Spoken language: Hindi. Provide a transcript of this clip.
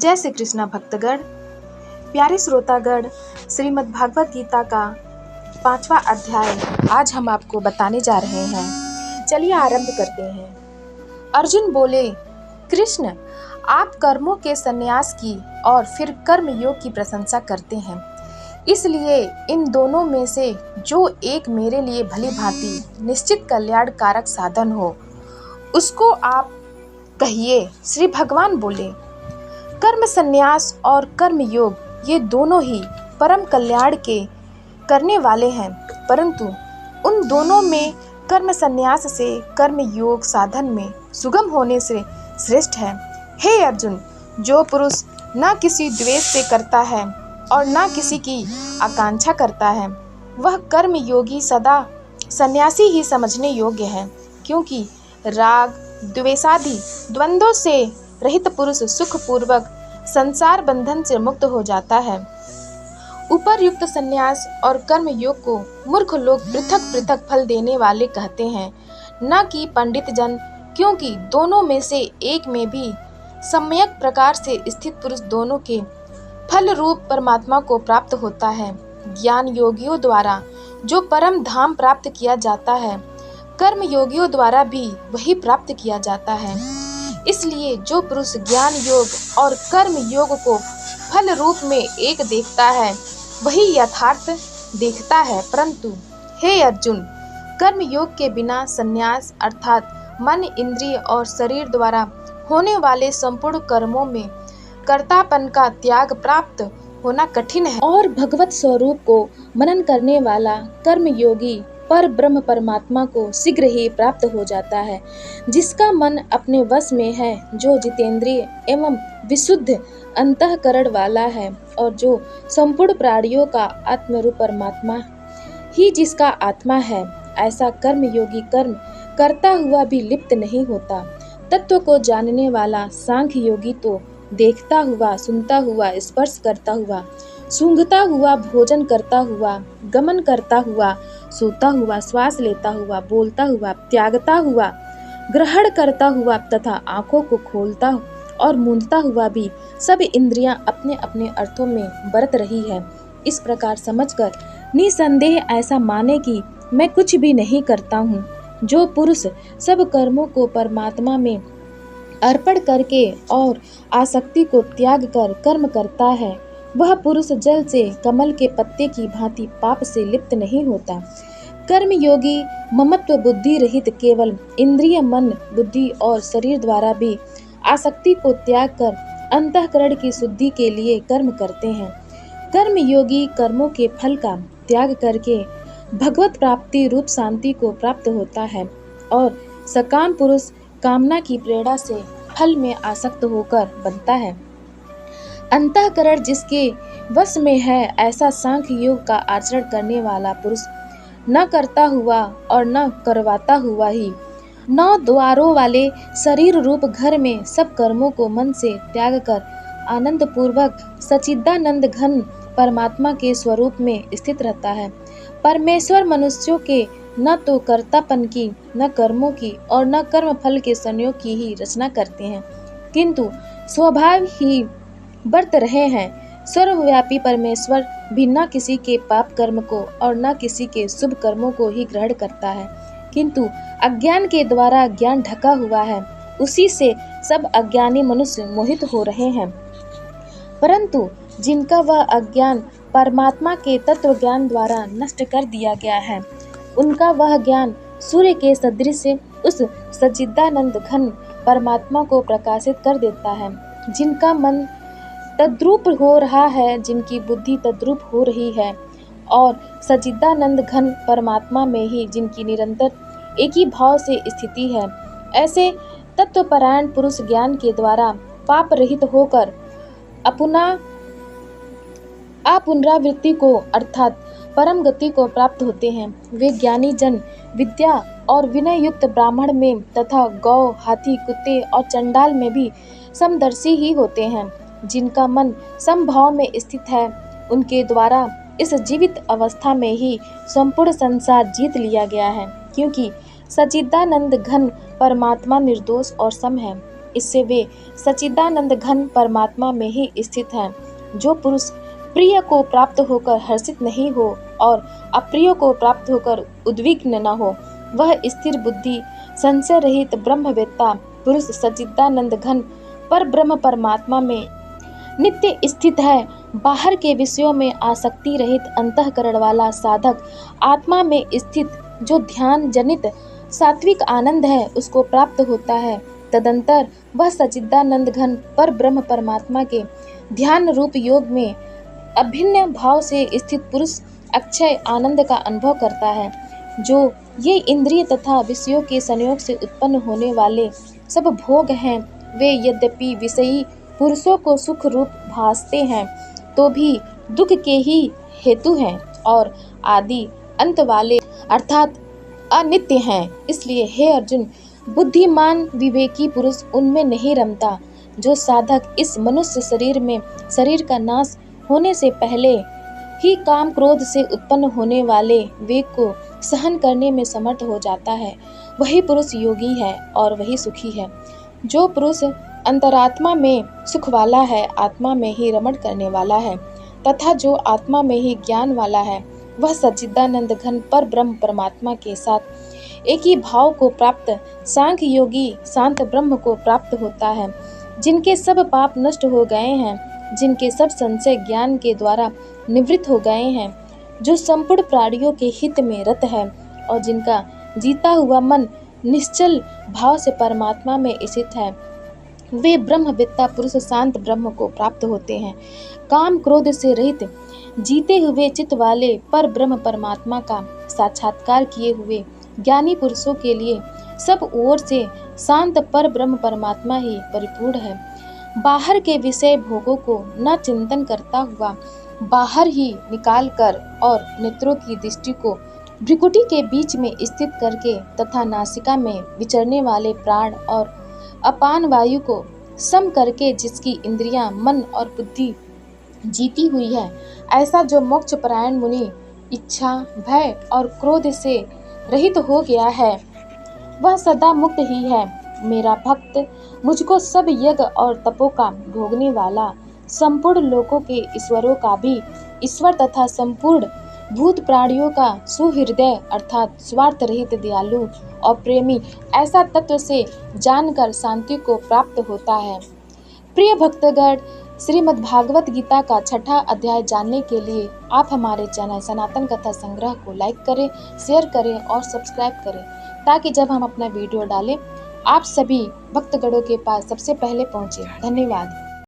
जय श्री कृष्णा भक्तगण, प्यारे श्रोतागण, श्रीमद् भागवत गीता का 5वां अध्याय आज हम आपको बताने जा रहे हैं। चलिए आरंभ करते हैं। अर्जुन बोले, कृष्ण, आप कर्मों के संन्यास की और फिर कर्म योग की प्रशंसा करते हैं, इसलिए इन दोनों में से जो एक मेरे लिए भली भांति निश्चित कल्याण कारक साधन हो उसको आप कहिए। श्री भगवान बोले, कर्म संन्यास और कर्म योग ये दोनों ही परम कल्याण के करने वाले हैं, परंतु उन दोनों में कर्म संन्यास से कर्म योग साधन में सुगम होने से श्रेष्ठ है। हे अर्जुन, जो पुरुष न किसी द्वेष से करता है और न किसी की आकांक्षा करता है, वह कर्म योगी सदा सन्यासी ही समझने योग्य है, क्योंकि राग द्वेषादि द्वंद्वों से रहित पुरुष सुख पूर्वक संसार बंधन से मुक्त हो जाता है। उपर्युक्त संन्यास और कर्म योग को मूर्ख लोग पृथक पृथक फल देने वाले कहते हैं, न कि पंडित जन, क्योंकि दोनों में से एक में भी सम्यक प्रकार से स्थित पुरुष दोनों के फल रूप परमात्मा को प्राप्त होता है। ज्ञान योगियों द्वारा जो परम धाम प्राप्त किया जाता है, कर्म योगियों द्वारा भी वही प्राप्त किया जाता है। इसलिए जो पुरुष ज्ञान योग और कर्म योग को फल रूप में एक देखता है, वही यथार्थ देखता है। परंतु हे अर्जुन, कर्म योग के बिना संन्यास अर्थात मन, इंद्रिय और शरीर द्वारा होने वाले संपूर्ण कर्मों में कर्तापन का त्याग प्राप्त होना कठिन है, और भगवत स्वरूप को मनन करने वाला कर्म योगी पर ब्रह्म परमात्मा को शीघ्र ही प्राप्त हो जाता है। जिसका मन अपने वश में है, जो जितेंद्रिय एवं विशुद्ध अंतःकरण वाला है, और जो संपूर्ण प्राणियों का आत्मरूप परमात्मा ही जिसका आत्मा है, ऐसा कर्म योगी कर्म करता हुआ भी लिप्त नहीं होता। तत्व को जानने वाला सांख्य योगी तो देखता हुआ, सुनता हुआ, स्पर्श करता हुआ, सूंघता हुआ, भोजन करता हुआ, गमन करता हुआ, सोता हुआ, श्वास लेता हुआ, बोलता हुआ, त्यागता हुआ, ग्रहण करता हुआ तथा आंखों को खोलता और मूंदता हुआ भी सब इंद्रियां अपने अपने अर्थों में बरत रही है। इस प्रकार समझकर निसंदेह ऐसा माने कि मैं कुछ भी नहीं करता हूँ। जो पुरुष सब कर्मों को परमात्मा में अर्पण करके और आसक्ति को त्याग कर कर्म करता है, वह पुरुष जल से कमल के पत्ते की भांति पाप से लिप्त नहीं होता। कर्म योगी ममत्व बुद्धि रहित केवल इंद्रिय, मन, बुद्धि और शरीर द्वारा भी आसक्ति को त्याग कर अंतःकरण की शुद्धि के लिए कर्म करते हैं। कर्म योगी कर्मों के फल का त्याग करके भगवत प्राप्ति रूप शांति को प्राप्त होता है, और सकाम पुरुष कामना की प्रेरणा से फल में आसक्त होकर बनता है। अंतःकरण जिसके वश में है, ऐसा सांख्य योग का आचरण करने वाला पुरुष न करता हुआ और न करवाता हुआ ही 9 द्वारों वाले शरीर रूप घर में सब कर्मों को मन से त्याग कर आनंद पूर्वक सच्चिदानंद घन परमात्मा के स्वरूप में स्थित रहता है। परमेश्वर मनुष्यों के न तो कर्तापन की, न कर्मों की और न कर्म फल के संयोग की ही रचना करते हैं, किंतु स्वभाव ही बरत रहे हैं। सर्वव्यापी परमेश्वर भी न किसी के पाप कर्म को और न किसी के शुभ कर्मों को ही ग्रहण करता है, किंतु अज्ञान के द्वारा ज्ञान ढका हुआ है, उसी से सब अज्ञानी मनुष्य मोहित हो रहे हैं। परंतु जिनका वह अज्ञान परमात्मा के तत्व ज्ञान द्वारा नष्ट कर दिया गया है, उनका वह ज्ञान सूर्य के सदृश उस सच्चिदानंद घन परमात्मा को प्रकाशित कर देता है। जिनका मन तद्रूप हो रहा है, जिनकी बुद्धि तद्रूप हो रही है, और सच्चिदानंद घन परमात्मा में ही जिनकी निरंतर एक ही भाव से स्थिति है, ऐसे तत्वपरायण पुरुष ज्ञान के द्वारा पाप रहित होकर अपुनरावृत्ति को अर्थात परम गति को प्राप्त होते हैं। वे ज्ञानी जन विद्या और विनय युक्त ब्राह्मण में तथा गौ, हाथी, कुत्ते और चंडाल में भी समदर्शी ही होते हैं। जिनका मन समभाव में स्थित है, उनके द्वारा इस जीवित अवस्था में ही संपूर्ण संसार जीत लिया गया है, क्योंकि सच्चिदानंद घन परमात्मा निर्दोष और सम है। इससे वे सच्चिदानंद घन परमात्मा में ही स्थित हैं। जो पुरुष प्रिय को प्राप्त होकर हर्षित नहीं हो और अप्रिय को प्राप्त होकर उद्विग्न न हो, वह स्थिर बुद्धि संशय रहित ब्रह्मवेत्ता पुरुष सच्चिदानंद घन पर ब्रह्म परमात्मा में नित्य स्थित है। बाहर के विषयों में आसक्ति रहित अंतःकरण वाला साधक आत्मा में स्थित जो ध्यान जनित सात्विक आनंद है उसको प्राप्त होता है। तदंतर वह सच्चिदानंद घन पर ब्रह्म परमात्मा के ध्यान रूप योग में अभिन्न भाव से स्थित पुरुष अक्षय आनंद का अनुभव करता है। जो ये इंद्रिय तथा विषयों के संयोग से उत्पन्न होने वाले सब भोग हैं, वे यद्यपि विषयी पुरुषों को सुख रूप भासते हैं तो भी दुख के ही हेतु हैं और आदि अंत वाले अर्थात अनित्य हैं। इसलिए हे अर्जुन, बुद्धिमान विवेकी पुरुष उनमें नहीं रमता। जो साधक इस मनुष्य शरीर में शरीर का नाश होने से पहले ही काम क्रोध से उत्पन्न होने वाले वेग को सहन करने में समर्थ हो जाता है, वही पुरुष योगी है और वही सुखी है। जो पुरुष अंतरात्मा में सुख वाला है, आत्मा में ही रमण करने वाला है तथा जो आत्मा में ही ज्ञान वाला है, वह सच्चिदानंद घन पर ब्रह्म परमात्मा के साथ एक ही भाव को प्राप्त सांख्य योगी शांत ब्रह्म को प्राप्त होता है। जिनके सब पाप नष्ट हो गए हैं, जिनके सब संशय ज्ञान के द्वारा निवृत्त हो गए हैं, जो संपूर्ण प्राणियों के हित में रत है और जिनका जीता हुआ मन निश्चल भाव से परमात्मा में स्थित है, वे ब्रह्मवेत्ता पुरुष शांत ब्रह्म को प्राप्त होते हैं। काम क्रोध से रहित जीते हुए चित्त वाले पर ब्रह्म परमात्मा का साक्षात्कार किए हुए ज्ञानी पुरुषों के लिए सब ओर से शांत पर ब्रह्म परमात्मा ही परिपूर्ण है। बाहर के विषय भोगों को न चिंतन करता हुआ बाहर ही निकाल कर और नेत्रों की दृष्टि को भ्रिकुटी के बीच में स्थित करके तथा नासिका में विचरने वाले प्राण और अपान वायु को सम करके जिसकी इंद्रियां, मन और बुद्धि जीती हुई है, ऐसा जो मोक्ष परायण मुनि इच्छा, भय और क्रोध से रहित हो गया है, वह सदा मुक्त ही है। मेरा भक्त मुझको सब यज्ञ और तपों का भोगने वाला, संपूर्ण लोकों के ईश्वरों का भी ईश्वर तथा संपूर्ण भूत प्राणियों का सुहृदय अर्थात स्वार्थ रहित दयालु और प्रेमी ऐसा तत्व से जानकर शांति को प्राप्त होता है। प्रिय भक्तगण, श्रीमद् भागवत गीता का 6ठा अध्याय जानने के लिए आप हमारे चैनल सनातन कथा संग्रह को लाइक करें, शेयर करें और सब्सक्राइब करें ताकि जब हम अपना वीडियो डालें आप सभी भक्तगणों के पास सबसे पहले पहुंचे। धन्यवाद।